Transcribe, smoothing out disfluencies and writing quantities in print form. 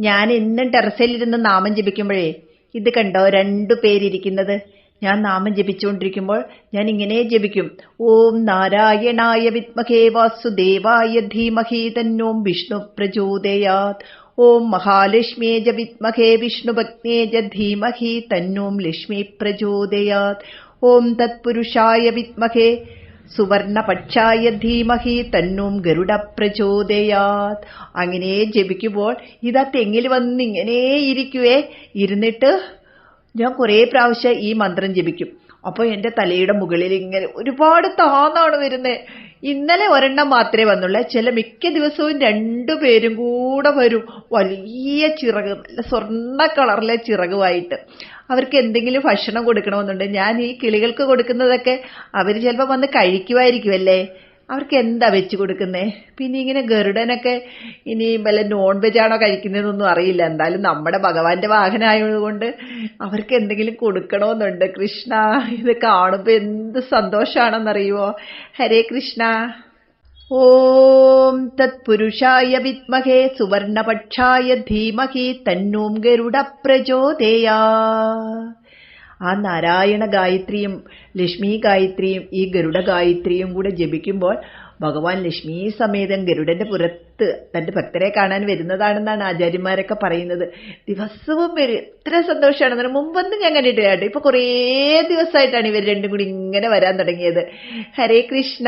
ഞാൻ എന്നും ടെറസിലിരുന്ന് നാമം ജപിക്കുമ്പോഴേ ഇത് കണ്ടോ 2 പേരിയ്ക്കുന്നത്. ഞാൻ നാമം ജപിച്ചുകൊണ്ടിരിക്കുമ്പോൾ ഞാൻ ഇങ്ങനെ ജപിക്കും. ഓം നാരായണായ വിദ്മഹേ വാസുദേവായ ധീമഹി തന്നോ വിഷ്ണു പ്രചോദയാത്. ഓം മഹാലക്ഷ്മിയേ ച വിദ്മഹേ വിഷ്ണുഭഗ്നേ ച ധീമഹി തന്നോ ലക്ഷ്മി പ്രചോദയാത്. ഓം തത്പുരുഷായ വിദ്മഹേ സുവർണപക്ഷായ ധീമഹി തന്നോ ഗരുഡ പ്രചോദയാത്. അങ്ങനെ ജപിക്കുമ്പോൾ ഇതാ തെങ്ങിൽ വന്ന് ഇങ്ങനെ ഇരിക്കുവേ. ഇരുന്നിട്ട് ഞാൻ കുറേ പ്രാവശ്യം ഈ മന്ത്രം ജപിക്കും. അപ്പോൾ എൻ്റെ തലയുടെ മുകളിൽ ഇങ്ങനെ ഒരുപാട് താന്നാണ് വരുന്നത്. ഇന്നലെ ഒരെണ്ണം മാത്രമേ വന്നുള്ളൂ. മിക്ക ദിവസവും 2 പേരും കൂടെ വരും. വലിയ ചിറക്, നല്ല സ്വർണ്ണ കളറിലെ ചിറകുമായിട്ട്. അവർക്ക് എന്തെങ്കിലും ഭക്ഷണം കൊടുക്കണമെന്നുണ്ട്. ഞാൻ ഈ കിളികൾക്ക് കൊടുക്കുന്നതൊക്കെ അവർ ചിലപ്പോൾ വന്ന് കഴിക്കുമായിരിക്കുമല്ലേ. അവർക്ക് എന്താ വെച്ച് കൊടുക്കുന്നേ? പിന്നെ ഇങ്ങനെ ഗരുഡനൊക്കെ ഇനി വല്ല നോൺ വെജ് ആണോ കഴിക്കുന്നതെന്നൊന്നും അറിയില്ല. എന്തായാലും നമ്മുടെ ഭഗവാന്റെ വാഹനമായതുകൊണ്ട് അവർക്ക് എന്തെങ്കിലും കൊടുക്കണമെന്നുണ്ട്. കൃഷ്ണ, ഇത് കാണുമ്പോൾ എന്ത് സന്തോഷാണെന്നറിയുമോ. ഹരേ കൃഷ്ണ. ഓം തത്പുരുഷായ വിദ്മഹേ സുവർണപക്ഷായ ധീമഹി തന്നോ ഗരുഡ പ്രചോദയാത്. ആ നാരായണ ഗായത്രിയും ലക്ഷ്മി ഗായത്രിയും ഈ ഗരുഡ ഗായത്രിയും കൂടെ ജപിക്കുമ്പോൾ ഭഗവാൻ ലക്ഷ്മി സമേതം ഗരുഡന്റെ പുറത്ത് തന്റെ ഭക്തരെ കാണാൻ വരുന്നതാണെന്നാണ് ആചാര്യന്മാരൊക്കെ പറയുന്നത്. ദിവസവും വരും. എത്ര സന്തോഷമാണെന്ന്. മുമ്പൊന്നും ഞാൻ കണ്ടിട്ടില്ല കേട്ടോ. ഇപ്പൊ കുറേ ദിവസമായിട്ടാണ് ഇവർ 2 കൂടി ഇങ്ങനെ വരാൻ തുടങ്ങിയത്. ഹരേ കൃഷ്ണ.